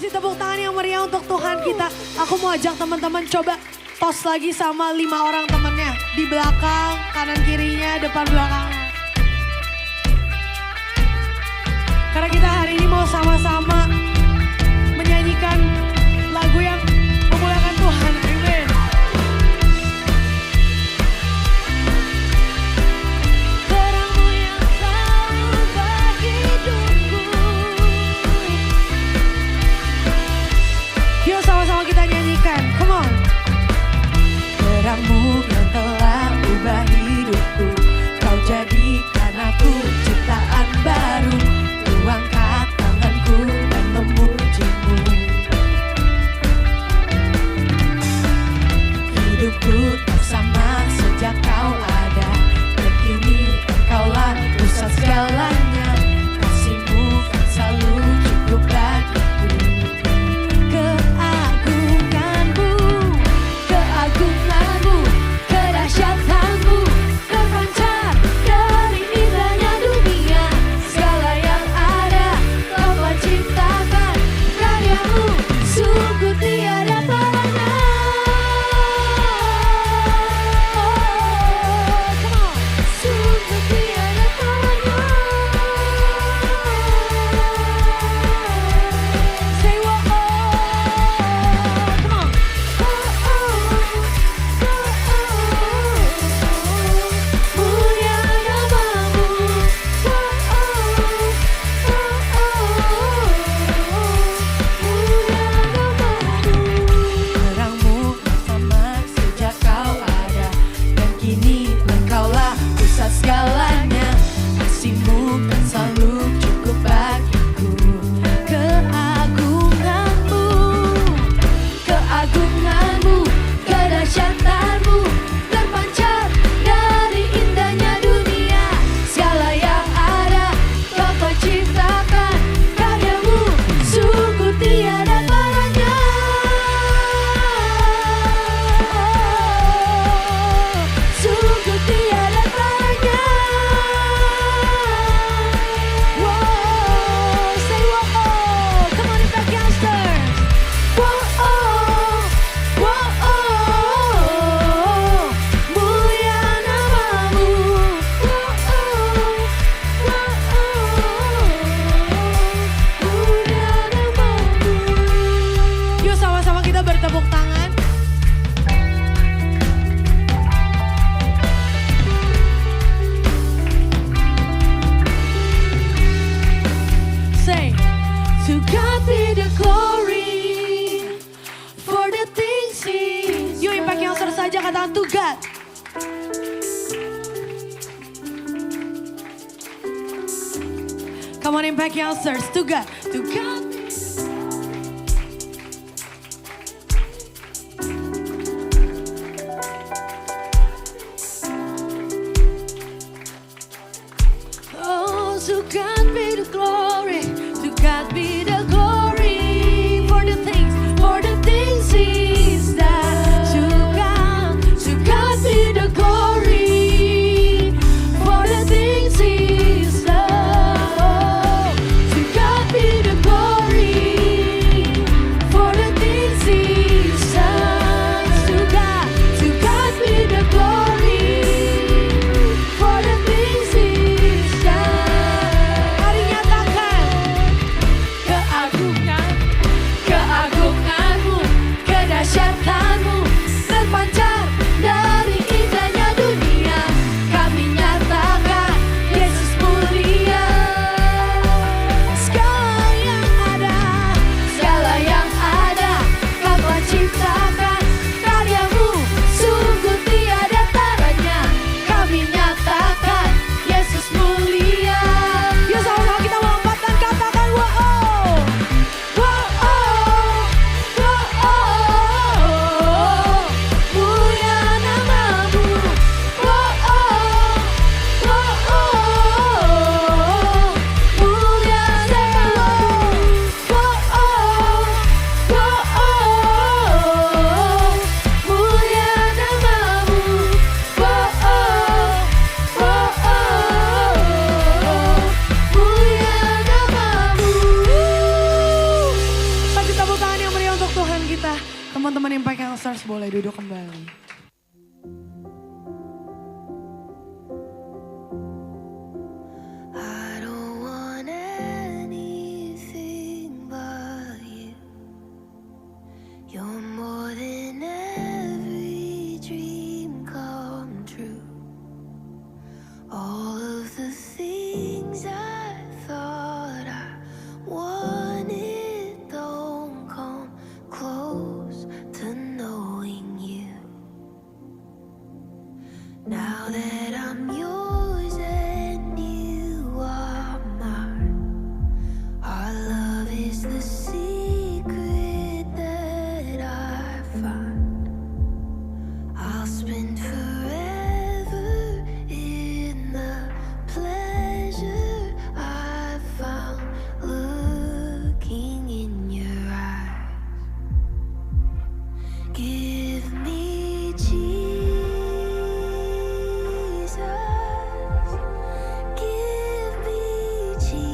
kasih tepuk tangan yang meriah untuk Tuhan kita. Aku mau ajak teman-teman coba tos lagi sama 5 orang temennya. Di belakang, kanan kirinya, depan belakangnya. Karena kita hari ini mau sama-sama menyanyikan lagu yang memuliakan Tuhan. Amin. Terangmu yang selalu bagi hidupku. Yuk sama-sama kita nyanyikan. Come on. Terangmu yang telah ubah hidupku. Kau jadikan aku ciptaan baru. Angkat tanganku dan memujimu. Hidupku tak sama sejak kau ada. Dan kini engkaulah pusat segalanya. Kasihmu kan selalu cukup bagiku. Keagunganmu, keagunganmu, kedahsyatanmu terpancar dari indahnya dunia. Segala yang ciptakan karyamu sungguh tiada taranya. Come on, sungguh tiada taranya. Say what? Come on. Mulia namamu. Terangmu sama sejak kau ada. Dan kini engkaulah pusat segalanya. Kasihmu kan selalu cukup bagiku. Keagunganmu, keagunganmu, kedahsyatanmu terpancar dari indahnya dunia. Segala yang ada kau ciptakan, karyamu sungguh tiada taranya. Sungguh tiada taranya. Wow, say wow, come on Impact Youngsters. Wow, mulia namamu. Mulia namamu. Yuk sama-sama kita bertepuk tangan. Say, to God be the glory for the things He. Yuk Impact Youngsters saja katakan to God. Come on Impact Youngsters, to God, to God. Oh, to God be the glory, to God be the glory for the things He's done. To God be the glory for the things He's done. To God be the glory. Teman-teman Impact Youngsters boleh duduk kembali. I don't want anything but you. You're more than every dream come true. All of the things I thought I wanted don't come close to knowing you. Now that I'm yours and you are mine, our love is the secret that I find. I'll spend forever in the pleasure I found looking in your eyes. Give me Jesus, give me Jesus.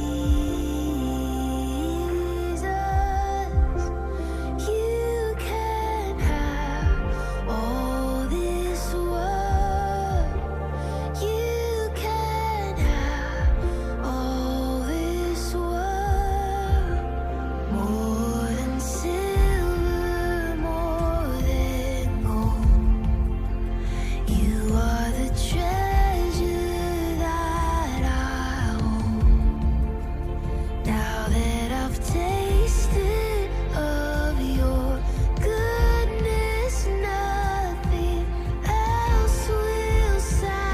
You can have all this world. You can have all this world. More than silver, more than gold. You are the treasure that I hold. Now that I've tasted of your goodness, nothing else will satisfy.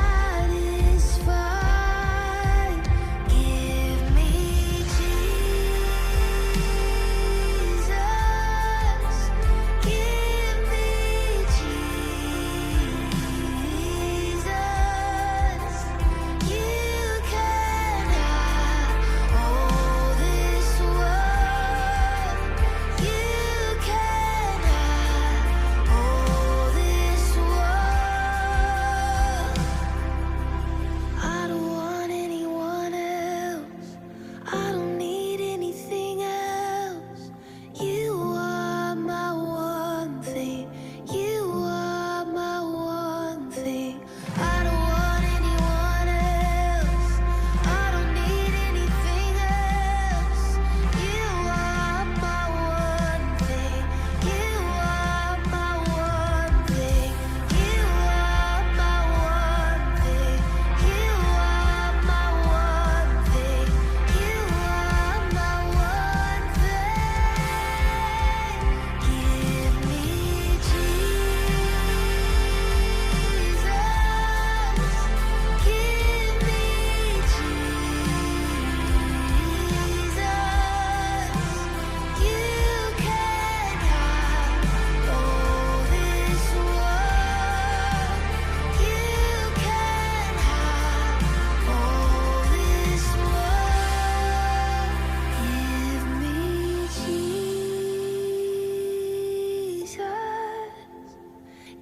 Give me Jesus, give me Jesus. You can have all this world. You can have all this world. I don't want anyone else. I don't need anything else. You are my one thing. You are my one thing. I don't want anyone else. I don't need anything else. You are my one thing. You are my one thing. You are my one thing. You are my one thing. You are my one thing. Give me Jesus. Give me Jesus. You can have all this world. You can have all this world. Give me Jesus.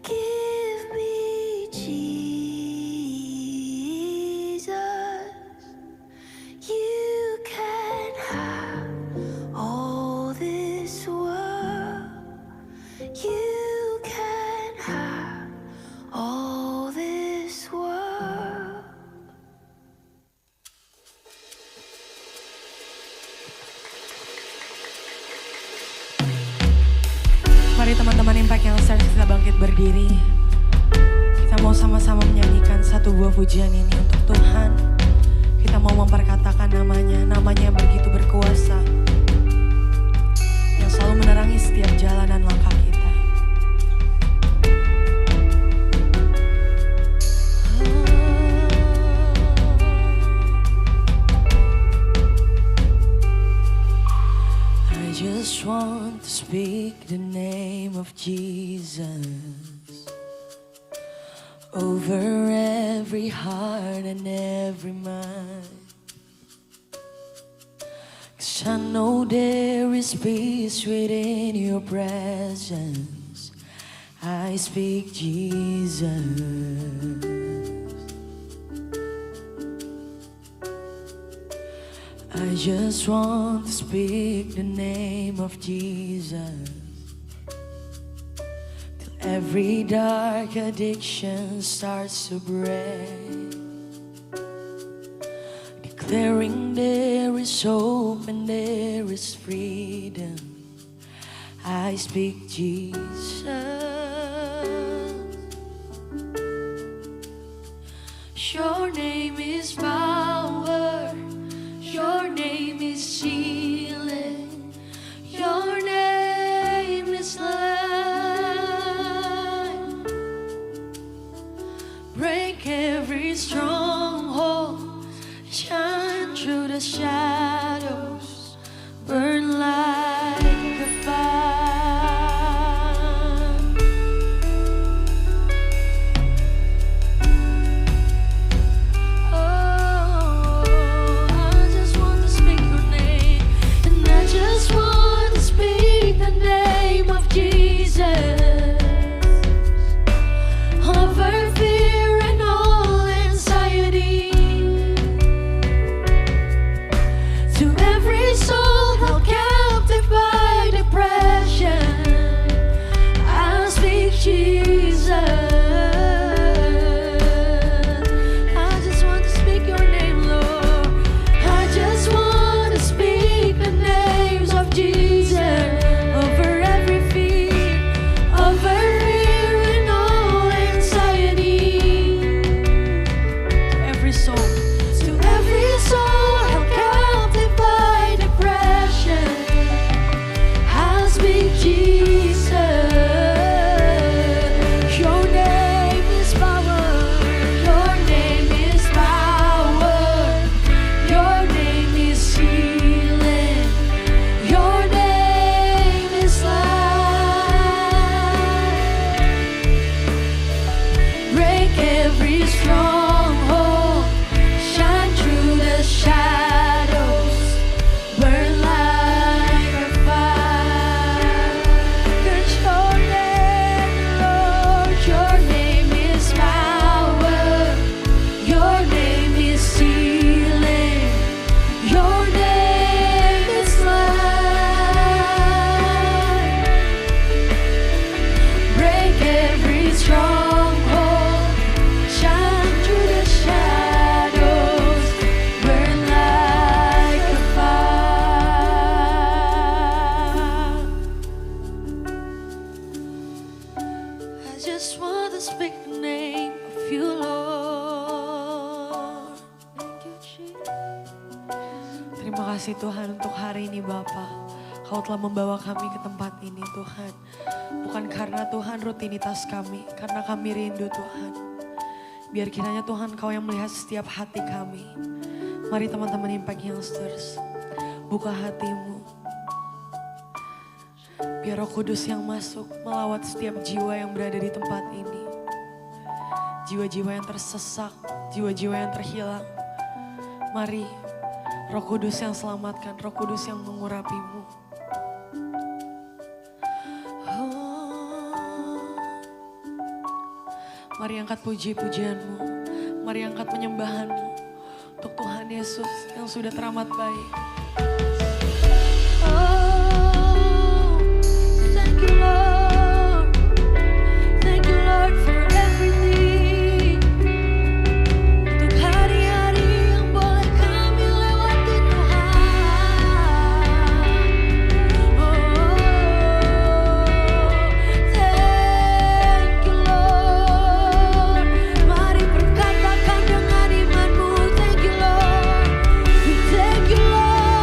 Give me Jesus. You can have all this world. You can have all this world. Mari teman-teman Impact Youngsters kita bangkit berdiri. Kita mau sama-sama menyanyikan satu buah pujian ini untuk Tuhan. Kita mau memperkatakan namanya yang begitu berkuasa. Yang selalu menerangi setiap jalan dan langkah kita. I just want to speak the name of Jesus over every heart and every mind. 'Cause I know there is peace within your presence. I speak Jesus. I just want to speak the name of Jesus Every dark addiction starts to break, declaring there is hope and there is freedom. I speak Jesus. Your name is power, your name is healing, your name is life. Break every stronghold, shine through the shadows, burn like a fire. Oh, I just want to speak your name, and I just want to speak the name of Jesus over fear and all anxiety. To every soul held captive by depression, I speak Jesus. I just want to speak your name, Lord. I just want to speak the names of Jesus over every fear, over fear and all anxiety. Every soul, to every soul held captive by depression, I speak Jesus. Your name is power, your name is power, your name is healing, your name is life. Break every stronghold, shine through the shadows, burn like a fire. 'Cause your name, Lord, your name is power, your name is healing, your name is life. Break every stronghold, shine through the shadows, burn like a fire. I just want to speak the name of you, Lord. Thank you, Jesus. Terima kasih Tuhan untuk hari ini Bapa. Kau telah membawa kami ke tempat ini Tuhan. Bukan karena Tuhan rutinitas kami, karena kami rindu Tuhan. Biar kiranya Tuhan Kau yang melihat setiap hati kami. Mari teman-teman Impact Youngsters, buka hatimu. Biar Roh Kudus yang masuk melawat setiap jiwa yang berada di tempat ini. Jiwa-jiwa yang tersesat, jiwa-jiwa yang terhilang. Mari Roh Kudus yang selamatkan, Roh Kudus yang mengurapimu. Mari angkat puji-pujianmu, mari angkat penyembahanmu untuk Tuhan Yesus yang sudah teramat baik. Oh, thank you Lord, thank you Lord for everything. Untuk hari-hari yang boleh kami lewati Tuhan. Oh, thank you Lord. Mari perkatakan dengan imanmu, thank you Lord, thank you Lord.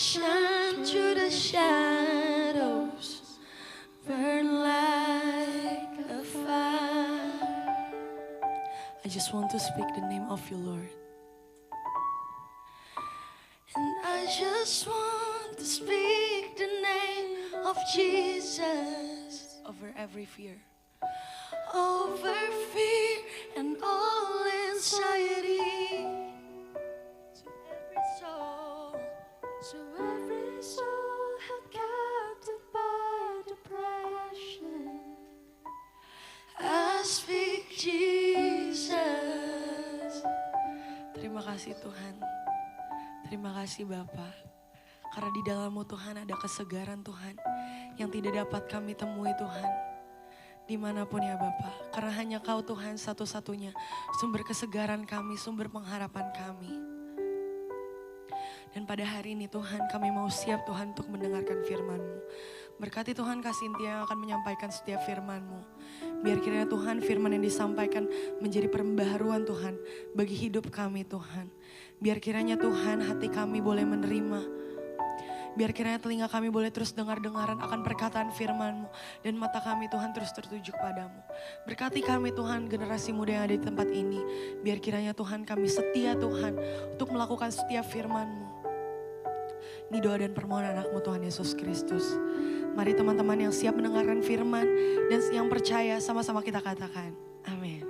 Shine through the shadows, burn like a fire. I just want to speak the name of you, Lord. And I just want to speak the name of Jesus over every fear. Over fear and all anxiety. To every soul. To every soul held captive by depression, I speak Jesus. Terima kasih Tuhan. Terima kasih Bapa. Karena di dalam-Mu Tuhan ada kesegaran Tuhan yang tidak dapat kami temui Tuhan. Dimanapun ya Bapa. Karena hanya Kau Tuhan satu-satunya sumber kesegaran kami, sumber pengharapan kami. Dan pada hari ini Tuhan kami mau siap Tuhan untuk mendengarkan firman-Mu. Berkati Tuhan Kak Cynthia yang akan menyampaikan setiap firman-Mu. Biar kiranya Tuhan firman yang disampaikan menjadi pembaharuan Tuhan bagi hidup kami Tuhan. Biar kiranya Tuhan hati kami boleh menerima. Biar kiranya telinga kami boleh terus dengar-dengaran akan perkataan firman-Mu. Dan mata kami Tuhan terus tertuju padamu. Berkati kami Tuhan generasi muda yang ada di tempat ini. Biar kiranya Tuhan kami setia Tuhan untuk melakukan setiap firman-Mu. Ini doa dan permohonan anak-Mu Tuhan Yesus Kristus. Mari teman-teman yang siap mendengarkan firman dan yang percaya sama-sama kita katakan. Amin.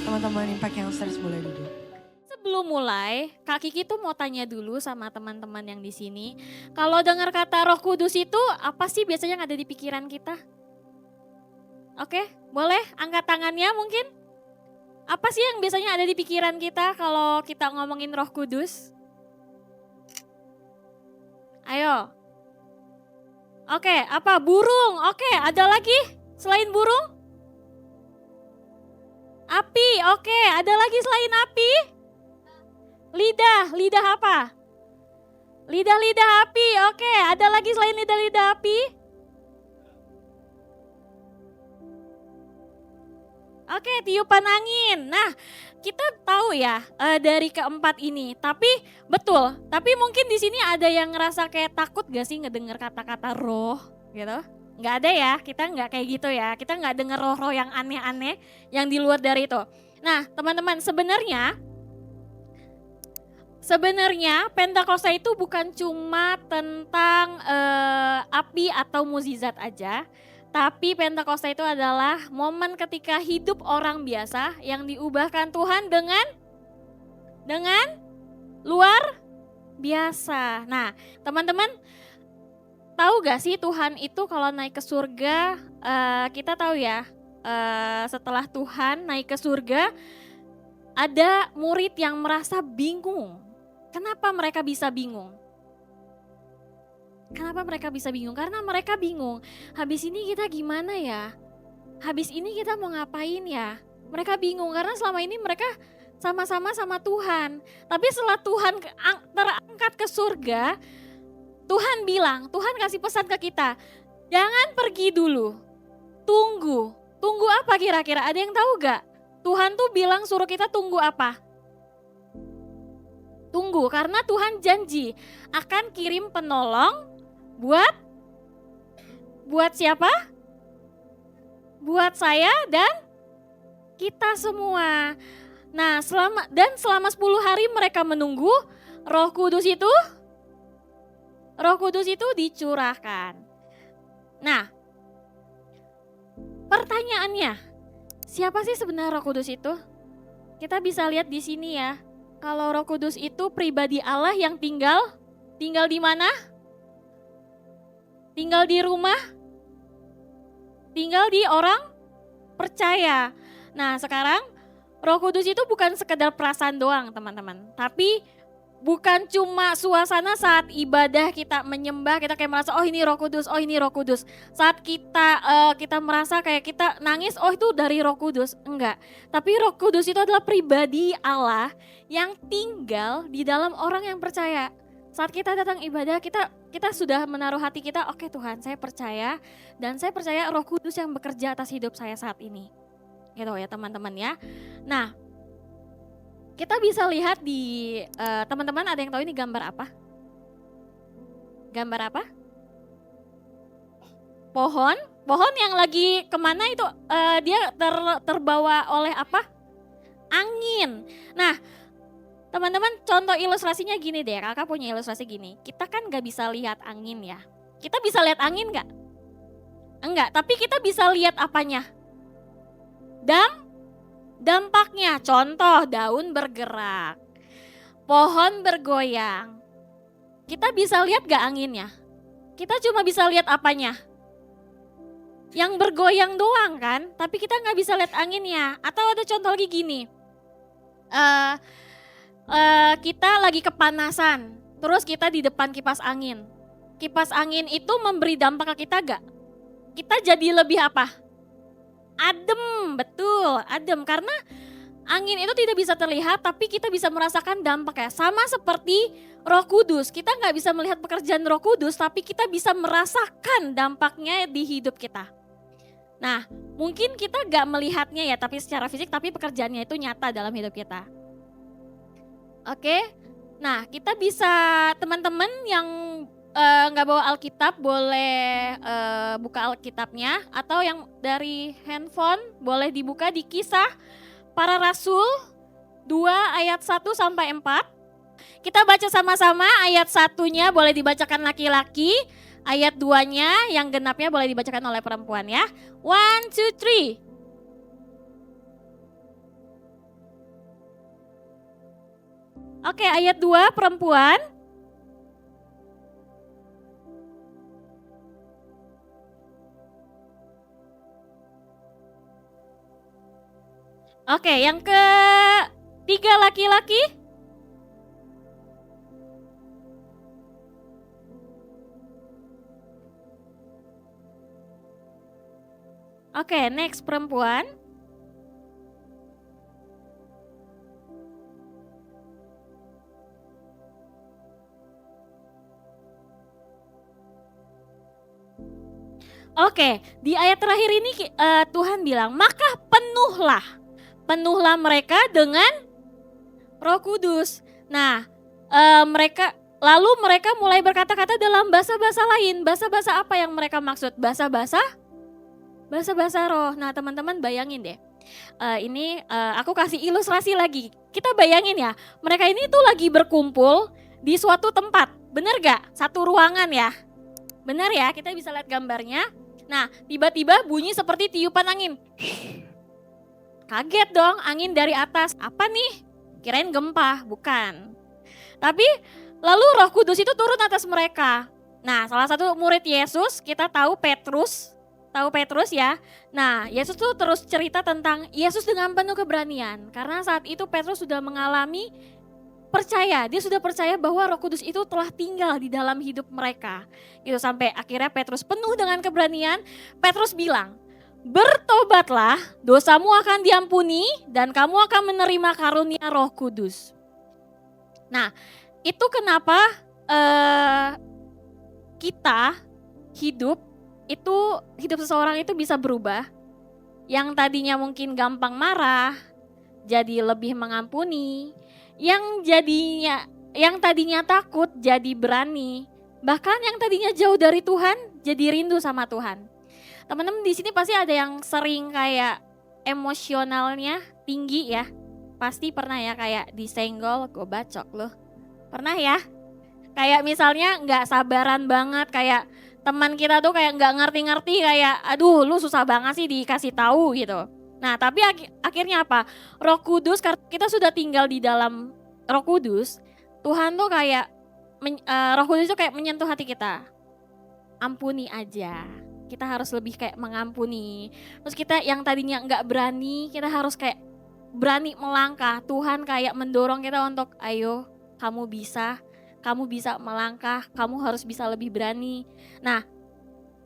Teman-teman Impact Youngsters boleh duduk. Sebelum mulai, Kak Kiki tuh mau tanya dulu sama teman-teman yang di sini. Kalau dengar kata Roh Kudus itu, apa sih biasanya yang ada di pikiran kita? Oke, boleh angkat tangannya mungkin? Apa sih yang biasanya ada di pikiran kita kalau kita ngomongin Roh Kudus? Ayo. Oke, apa? Burung. Oke, ada lagi selain burung? Api. Oke, ada lagi selain api? Lidah apa? Lidah api, oke. Ada lagi selain lidah api? Oke, tiupan angin. Nah, kita tahu ya dari keempat ini. Tapi betul, tapi mungkin di sini ada yang ngerasa kayak takut gak sih ngedengar kata-kata roh gitu? Nggak ada ya, kita nggak kayak gitu ya. Kita nggak dengar roh-roh yang aneh-aneh yang di luar dari itu. Nah, teman-teman Sebenarnya Pentakosta itu bukan cuma tentang api atau mukjizat aja, tapi Pentakosta itu adalah momen ketika hidup orang biasa yang diubahkan Tuhan dengan luar biasa. Nah, teman-teman tahu gak sih Tuhan itu kalau naik ke surga, kita tahu ya, setelah Tuhan naik ke surga, ada murid yang merasa bingung. Kenapa mereka bisa bingung? Karena mereka bingung, habis ini kita gimana ya? Habis ini kita mau ngapain ya? Mereka bingung karena selama ini mereka sama-sama sama Tuhan. Tapi setelah Tuhan terangkat ke surga, Tuhan bilang, Tuhan kasih pesan ke kita, jangan pergi dulu, tunggu. Tunggu apa kira-kira? Ada yang tahu gak? Tuhan tuh bilang suruh kita tunggu apa? Tunggu, karena Tuhan janji akan kirim penolong buat siapa? Buat saya dan kita semua. Nah, selama 10 hari mereka menunggu Roh Kudus itu dicurahkan. Nah, pertanyaannya, siapa sih sebenarnya Roh Kudus itu? Kita bisa lihat di sini ya. Kalau Roh Kudus itu pribadi Allah yang tinggal di mana? Tinggal di rumah? Tinggal di orang percaya. Nah, sekarang Roh Kudus itu bukan sekedar perasaan doang, teman-teman. Tapi bukan cuma suasana saat ibadah kita menyembah, kita kayak merasa oh ini Roh Kudus, oh ini Roh Kudus. Saat kita merasa kayak kita nangis, oh itu dari Roh Kudus. Enggak. Tapi Roh Kudus itu adalah pribadi Allah yang tinggal di dalam orang yang percaya. Saat kita datang ibadah, kita sudah menaruh hati kita, oke Tuhan, saya percaya dan saya percaya Roh Kudus yang bekerja atas hidup saya saat ini. Gitu ya teman-teman ya. Nah, kita bisa lihat di teman-teman ada yang tahu ini gambar apa? Gambar apa? Pohon. Pohon yang lagi kemana itu dia terbawa oleh apa? Angin. Nah, teman-teman contoh ilustrasinya gini deh, kakak punya ilustrasi gini. Kita kan gak bisa lihat angin ya. Kita bisa lihat angin gak? Enggak, tapi kita bisa lihat apanya? Dampaknya, contoh daun bergerak, pohon bergoyang. Kita bisa lihat gak anginnya? Kita cuma bisa lihat apanya? Yang bergoyang doang kan, tapi kita gak bisa lihat anginnya. Atau ada contoh lagi gini, kita lagi kepanasan, terus kita di depan kipas angin. Kipas angin itu memberi dampak ke kita gak? Kita jadi lebih apa? Adem, betul, adem. Karena angin itu tidak bisa terlihat, tapi kita bisa merasakan dampaknya. Sama seperti Roh Kudus, kita gak bisa melihat pekerjaan Roh Kudus, tapi kita bisa merasakan dampaknya di hidup kita. Nah, mungkin kita gak melihatnya ya, tapi secara fisik, tapi pekerjaannya itu nyata dalam hidup kita. Oke, nah kita bisa, teman-teman yang nggak bawa Alkitab boleh buka Alkitabnya, atau yang dari handphone boleh dibuka di Kisah Para Rasul 2 ayat 1 sampai 4. Kita baca sama-sama. Ayat 1-nya boleh dibacakan laki-laki, ayat 2-nya yang genapnya boleh dibacakan oleh perempuan ya. 1, 2, 3. Oke, ayat 2 perempuan. Oke, yang ketiga laki-laki. Oke, next perempuan. Oke, di ayat terakhir ini Tuhan bilang, maka penuhlah mereka dengan Roh Kudus. Nah, lalu mereka mulai berkata-kata dalam bahasa-bahasa lain. Bahasa-bahasa apa yang mereka maksud? Bahasa-bahasa roh. Nah, teman-teman bayangin deh. Ini aku kasih ilustrasi lagi. Kita bayangin ya, mereka ini tuh lagi berkumpul di suatu tempat. Bener gak? Satu ruangan ya. Bener ya, kita bisa lihat gambarnya. Nah, tiba-tiba bunyi seperti tiupan angin. Kaget dong, angin dari atas. Apa nih? Kirain gempa, bukan. Tapi lalu Roh Kudus itu turun atas mereka. Nah, salah satu murid Yesus, kita tahu Petrus ya. Nah, Yesus tuh terus cerita tentang Yesus dengan penuh keberanian. Karena saat itu Petrus sudah mengalami dia sudah percaya bahwa Roh Kudus itu telah tinggal di dalam hidup mereka. Gitu, sampai akhirnya Petrus penuh dengan keberanian. Petrus bilang, bertobatlah, dosamu akan diampuni dan kamu akan menerima karunia Roh Kudus. Nah, itu kenapa kita hidup seseorang itu bisa berubah. Yang tadinya mungkin gampang marah, jadi lebih mengampuni. Yang tadinya takut jadi berani. Bahkan yang tadinya jauh dari Tuhan jadi rindu sama Tuhan. Teman-teman di sini pasti ada yang sering kayak emosionalnya tinggi ya. Pasti pernah ya kayak disenggol, gue bacok loh. Pernah ya? Kayak misalnya gak sabaran banget, kayak teman kita tuh kayak gak ngerti-ngerti, kayak aduh lu susah banget sih dikasih tahu gitu. Nah, tapi akhirnya apa? Roh Kudus, karena kita sudah tinggal di dalam Roh Kudus, Tuhan tuh kayak Roh Kudus itu kayak menyentuh hati kita. Ampuni aja. Kita harus lebih kayak mengampuni. Terus kita yang tadinya enggak berani, kita harus kayak berani melangkah. Tuhan kayak mendorong kita untuk ayo, kamu bisa melangkah, kamu harus bisa lebih berani. Nah,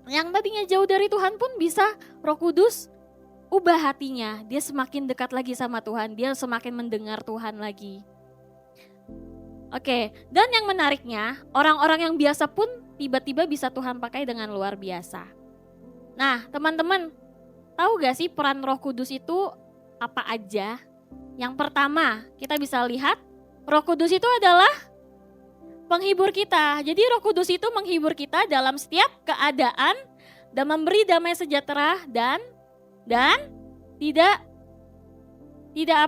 yang tadinya jauh dari Tuhan pun bisa Roh Kudus ubah hatinya, dia semakin dekat lagi sama Tuhan, dia semakin mendengar Tuhan lagi. Oke, dan yang menariknya, orang-orang yang biasa pun tiba-tiba bisa Tuhan pakai dengan luar biasa. Nah, teman-teman, tahu gak sih peran Roh Kudus itu apa aja? Yang pertama, kita bisa lihat Roh Kudus itu adalah penghibur kita. Jadi Roh Kudus itu menghibur kita dalam setiap keadaan dan memberi damai sejahtera dan tidak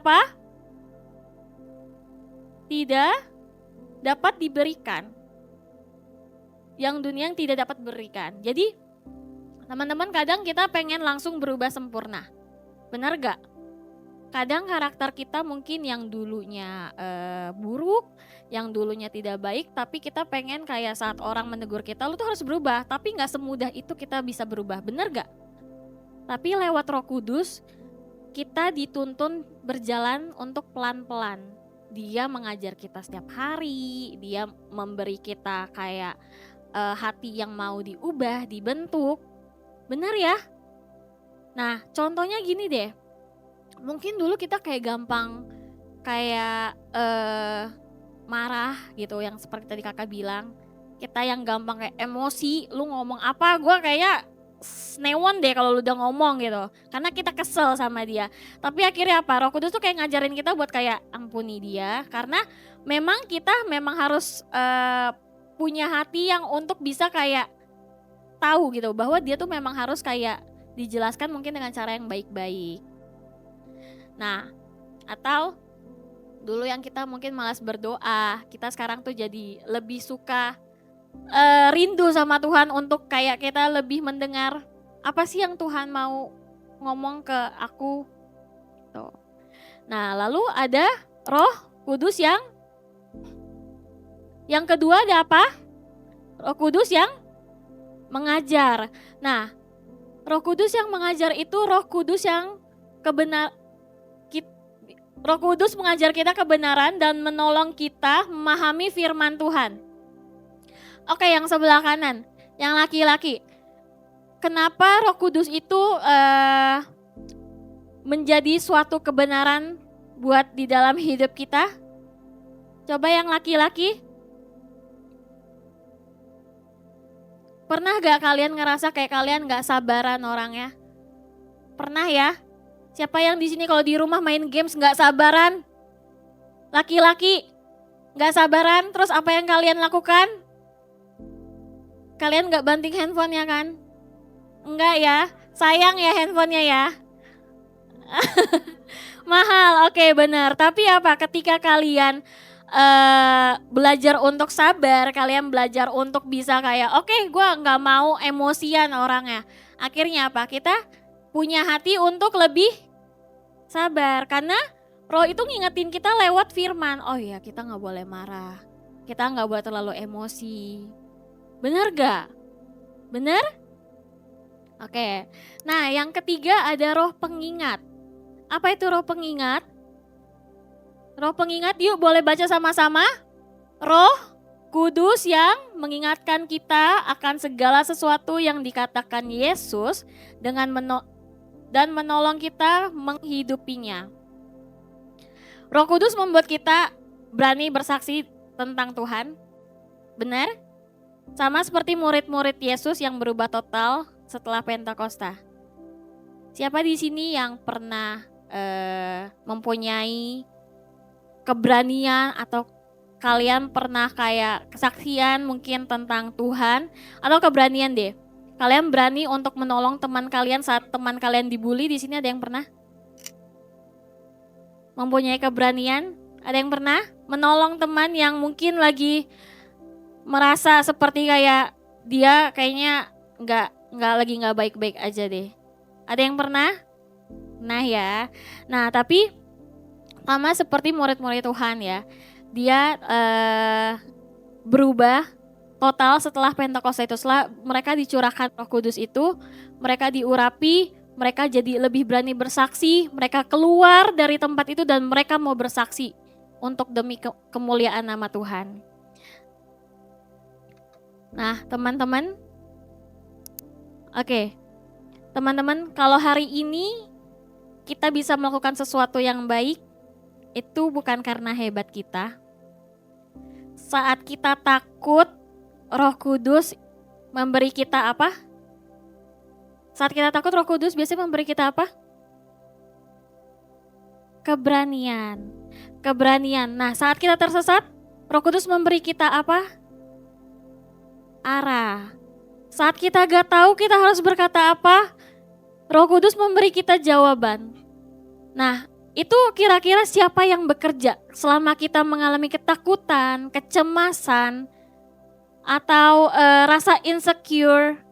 apa? Tidak dapat diberikan. Yang dunia yang tidak dapat berikan. Jadi teman-teman kadang kita pengen langsung berubah sempurna. Benar gak? Kadang karakter kita mungkin yang dulunya buruk, yang dulunya tidak baik, tapi kita pengen kayak saat orang menegur kita, lu tuh harus berubah. Tapi gak semudah itu kita bisa berubah, benar gak? Tapi lewat Roh Kudus, kita dituntun berjalan untuk pelan-pelan. Dia mengajar kita setiap hari, dia memberi kita kayak hati yang mau diubah, dibentuk. Benar ya? Nah contohnya gini deh. Mungkin dulu kita kayak gampang kayak marah gitu, yang seperti tadi kakak bilang. Kita yang gampang kayak emosi, lu ngomong apa gue kayak snewon deh kalau lu udah ngomong gitu. Karena kita kesel sama dia. Tapi akhirnya apa? Roh Kudus tuh kayak ngajarin kita buat kayak ampuni dia. Karena memang kita harus punya hati yang untuk bisa kayak tahu gitu. Bahwa dia tuh memang harus kayak dijelaskan mungkin dengan cara yang baik-baik. Nah, atau dulu yang kita mungkin malas berdoa, kita sekarang tuh jadi lebih suka rindu sama Tuhan untuk kayak kita lebih mendengar apa sih yang Tuhan mau ngomong ke aku. Tuh. Nah, lalu ada Roh Kudus yang kedua ada apa? Roh Kudus yang mengajar. Nah, Roh Kudus yang mengajar itu Roh Kudus yang Roh Kudus mengajar kita kebenaran dan menolong kita memahami firman Tuhan. Oke, yang sebelah kanan, yang laki-laki. Kenapa Roh Kudus itu menjadi suatu kebenaran buat di dalam hidup kita? Coba yang laki-laki. Pernah gak kalian ngerasa kayak kalian gak sabaran orangnya? Pernah ya? Siapa yang di sini kalau di rumah main games nggak sabaran? Laki-laki nggak sabaran, terus apa yang kalian lakukan? Kalian nggak banting handphonenya kan? Enggak ya, sayang ya handphonenya ya. Mahal, oke benar. Tapi apa? Ketika kalian belajar untuk sabar, kalian belajar untuk bisa kayak oke, gue nggak mau emosian orangnya. Akhirnya apa? Kita punya hati untuk lebih sabar, karena Roh itu ngingetin kita lewat firman. Oh iya, kita gak boleh marah, kita gak boleh terlalu emosi. Bener gak? Bener? Oke. Nah yang ketiga ada Roh pengingat. Apa itu Roh pengingat? Roh pengingat, yuk boleh baca sama-sama. Roh Kudus yang mengingatkan kita akan segala sesuatu yang dikatakan Yesus dengan dan menolong kita menghidupinya. Roh Kudus membuat kita berani bersaksi tentang Tuhan. Benar? Sama seperti murid-murid Yesus yang berubah total setelah Pentakosta. Siapa di sini yang pernah mempunyai keberanian atau kalian pernah kayak kesaksian mungkin tentang Tuhan atau keberanian deh? Kalian berani untuk menolong teman kalian saat teman kalian dibully? Di sini ada yang pernah mempunyai keberanian? Ada yang pernah menolong teman yang mungkin lagi merasa seperti kayak dia kayaknya nggak baik-baik aja deh? Ada yang pernah? Nah ya. Nah tapi sama seperti murid-murid Tuhan ya, dia berubah total setelah Pentakosta itu. Setelah mereka dicurahkan Roh Kudus itu, mereka diurapi, mereka jadi lebih berani bersaksi, mereka keluar dari tempat itu dan mereka mau bersaksi untuk demi kemuliaan nama Tuhan. Nah teman-teman, oke, teman-teman, kalau hari ini kita bisa melakukan sesuatu yang baik, itu bukan karena hebat kita. Saat kita takut, Roh Kudus memberi kita apa? Saat kita takut, Roh Kudus biasanya memberi kita apa? Keberanian. Keberanian. Nah, saat kita tersesat, Roh Kudus memberi kita apa? Arah. Saat kita gak tahu kita harus berkata apa, Roh Kudus memberi kita jawaban. Nah, itu kira-kira siapa yang bekerja selama kita mengalami ketakutan, kecemasan, atau rasa insecure?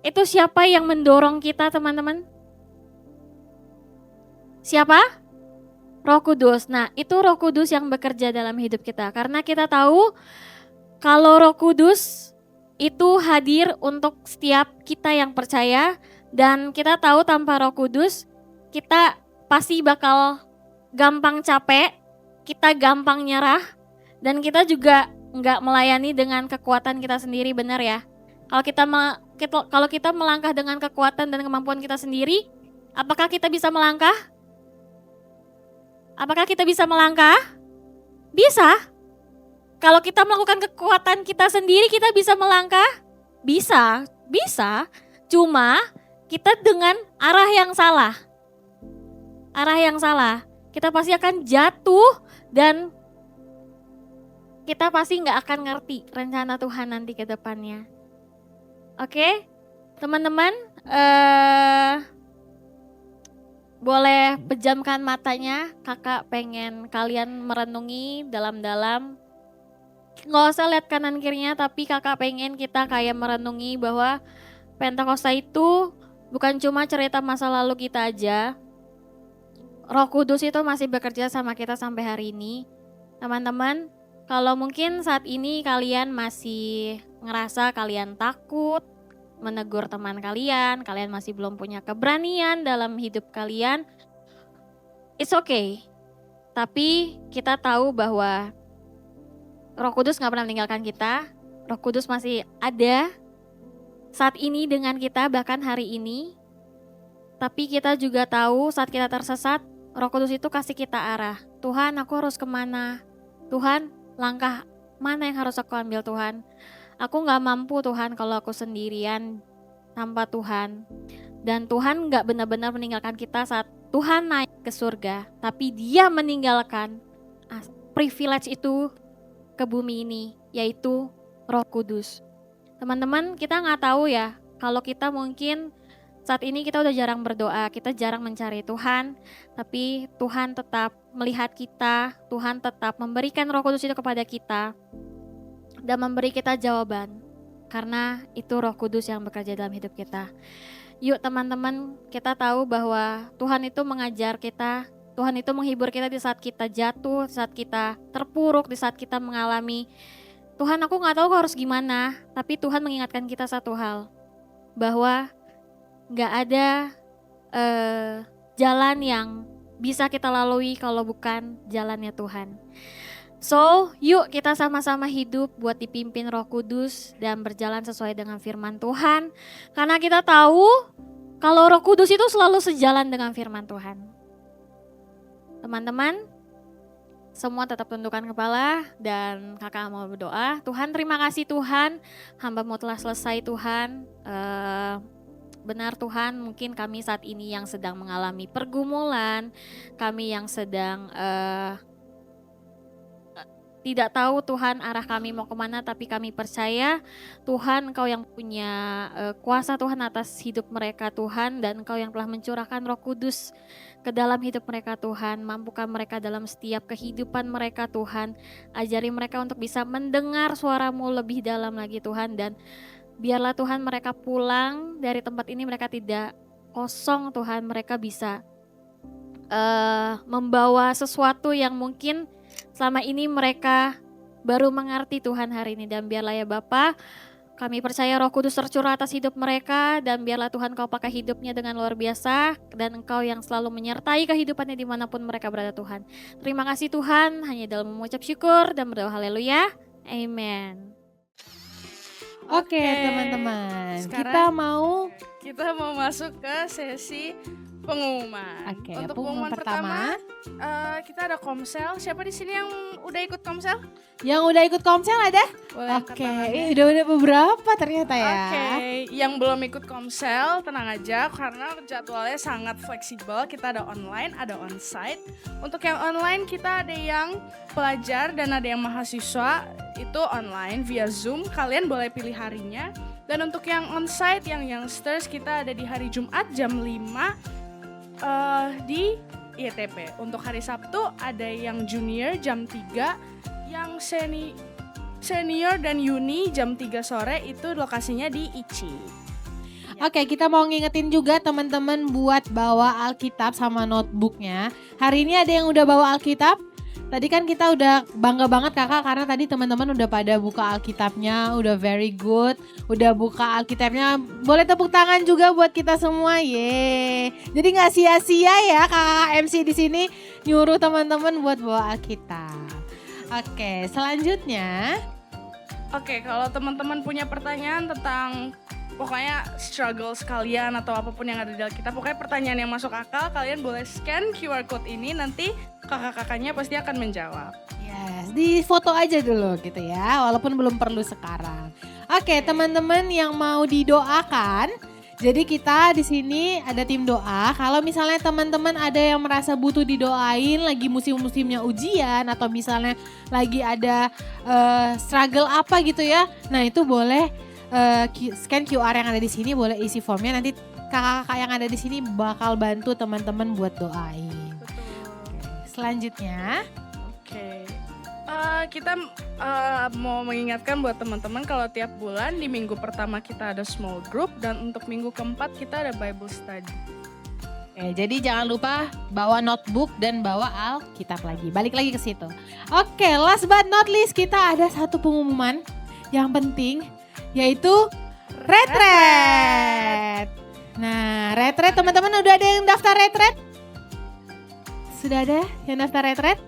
Itu siapa yang mendorong kita, teman-teman? Siapa? Roh Kudus. Nah, itu Roh Kudus yang bekerja dalam hidup kita. Karena kita tahu kalau Roh Kudus itu hadir untuk setiap kita yang percaya, dan kita tahu tanpa Roh Kudus kita pasti bakal gampang capek, kita gampang nyerah, dan kita juga nggak melayani dengan kekuatan kita sendiri, benar ya? Kalau kita melangkah dengan kekuatan dan kemampuan kita sendiri, apakah kita bisa melangkah? Apakah kita bisa melangkah? Bisa. Kalau kita melakukan kekuatan kita sendiri, kita bisa melangkah? Bisa, bisa. Cuma kita dengan arah yang salah. Arah yang salah. Kita pasti akan jatuh dan kita pasti nggak akan ngerti rencana Tuhan nanti ke depannya. Oke, teman-teman, boleh pejamkan matanya. Kakak pengen kalian merenungi dalam-dalam. Nggak usah lihat kanan kirinya, tapi kakak pengen kita kayak merenungi bahwa Pentakosta itu bukan cuma cerita masa lalu kita aja. Roh Kudus itu masih bekerja sama kita sampai hari ini. Teman-teman, kalau mungkin saat ini kalian masih ngerasa kalian takut menegur teman kalian masih belum punya keberanian dalam hidup kalian, it's okay. Tapi kita tahu bahwa Roh Kudus gak pernah meninggalkan kita. Roh Kudus masih ada saat ini dengan kita, bahkan hari ini. Tapi kita juga tahu saat kita tersesat, Roh Kudus itu kasih kita arah. Tuhan, aku harus kemana? Tuhan, langkah mana yang harus aku ambil Tuhan? Aku gak mampu Tuhan kalau aku sendirian tanpa Tuhan. Dan Tuhan gak benar-benar meninggalkan kita saat Tuhan naik ke surga. Tapi Dia meninggalkan privilege itu ke bumi ini, yaitu Roh Kudus. Teman-teman, kita gak tahu ya, kalau kita mungkin saat ini kita udah jarang berdoa, kita jarang mencari Tuhan, tapi Tuhan tetap melihat kita, Tuhan tetap memberikan Roh Kudus itu kepada kita, dan memberi kita jawaban, karena itu Roh Kudus yang bekerja dalam hidup kita. Yuk teman-teman, kita tahu bahwa Tuhan itu mengajar kita, Tuhan itu menghibur kita di saat kita jatuh, di saat kita terpuruk, di saat kita mengalami, Tuhan aku gak tahu harus gimana, tapi Tuhan mengingatkan kita satu hal, bahwa gak ada jalan yang bisa kita lalui kalau bukan jalannya Tuhan. So, yuk kita sama-sama hidup buat dipimpin Roh Kudus dan berjalan sesuai dengan firman Tuhan. Karena kita tahu kalau Roh Kudus itu selalu sejalan dengan firman Tuhan. Teman-teman, semua tetap tundukkan kepala dan kakak mau berdoa. Tuhan, terima kasih Tuhan, hamba-Mu telah selesai Tuhan. Benar Tuhan, mungkin kami saat ini yang sedang mengalami pergumulan, kami yang sedang tidak tahu Tuhan arah kami mau kemana, tapi kami percaya Tuhan Engkau yang punya kuasa Tuhan atas hidup mereka Tuhan, dan Engkau yang telah mencurahkan Roh Kudus ke dalam hidup mereka Tuhan. Mampukan mereka dalam setiap kehidupan mereka Tuhan, ajari mereka untuk bisa mendengar suara-Mu lebih dalam lagi Tuhan, dan biarlah Tuhan mereka pulang dari tempat ini mereka tidak kosong Tuhan, mereka bisa membawa sesuatu yang mungkin selama ini mereka baru mengerti Tuhan hari ini. Dan biarlah ya Bapa, kami percaya Roh Kudus tercurah atas hidup mereka, dan biarlah Tuhan Kau pakai hidupnya dengan luar biasa, dan Engkau yang selalu menyertai kehidupannya dimanapun mereka berada Tuhan. Terima kasih Tuhan, hanya dalam mengucap syukur dan berdoa haleluya, amen. Oke teman-teman, sekarang kita mau kita mau masuk ke sesi Pengumuman. Oke, Untuk pengumuman pengumuman pertama, kita ada Komsel. Siapa di sini yang udah ikut Komsel? Yang udah ikut Komsel ada? Boleh angkat Oke, tangannya. udah beberapa ternyata ya. Oke, yang belum ikut Komsel tenang aja karena jadwalnya sangat fleksibel. Kita ada online, ada onsite. Untuk yang online kita ada yang pelajar dan ada yang mahasiswa itu online via Zoom. Kalian boleh pilih harinya. Dan untuk yang onsite, yang youngsters kita ada di hari Jumat jam 5 di ITP. Untuk hari Sabtu ada yang junior jam 3, yang senior dan uni jam 3 sore itu lokasinya di ICI. Oke, kita mau ngingetin juga teman-teman buat bawa Alkitab sama notebooknya. Hari ini ada yang udah bawa Alkitab. Tadi kan kita udah bangga banget kakak karena tadi teman-teman udah pada buka Alkitabnya, udah very good, udah buka Alkitabnya. Boleh tepuk tangan juga buat kita semua, ye. Jadi nggak sia-sia ya kakak MC di sini nyuruh teman-teman buat bawa Alkitab. Oke, selanjutnya. Oke, kalau teman-teman punya pertanyaan tentang pokoknya struggle sekalian atau apapun yang ada di Alkitab, pokoknya pertanyaan yang masuk akal, kalian boleh scan QR code ini, nanti kakak-kakaknya pasti akan menjawab. Yes, di foto aja dulu gitu ya, walaupun belum perlu sekarang. Oke, teman-teman yang mau didoakan, jadi kita di sini ada tim doa. Kalau misalnya teman-teman ada yang merasa butuh didoain, lagi musim-musimnya ujian atau misalnya lagi ada struggle apa gitu ya, nah itu boleh scan QR yang ada di sini, boleh isi formnya. Nanti kakak-kakak yang ada di sini bakal bantu teman-teman buat doain. Selanjutnya, Oke. Kita mau mengingatkan buat teman-teman kalau tiap bulan di minggu pertama kita ada small group dan untuk minggu keempat kita ada Bible study. jadi jangan lupa bawa notebook dan bawa Alkitab lagi. Balik lagi ke situ. Oke, last but not least kita ada satu pengumuman yang penting, yaitu retret. Nah, retret teman-teman udah ada yang daftar retret? Sudah ada yang daftar retret?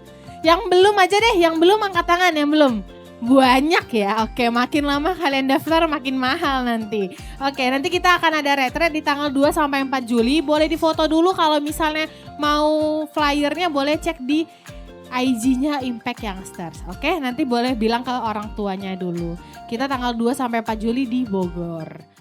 Yang belum aja deh, yang belum angkat tangan, yang belum. Banyak ya, oke, makin lama kalian daftar makin mahal nanti. Oke, nanti kita akan ada retret di tanggal 2 sampai 4 Juli. Boleh difoto dulu kalau misalnya mau flyernya, boleh cek di IG-nya Impact Youngsters. Oke, nanti boleh bilang ke orang tuanya dulu. Kita tanggal 2 sampai 4 Juli di Bogor.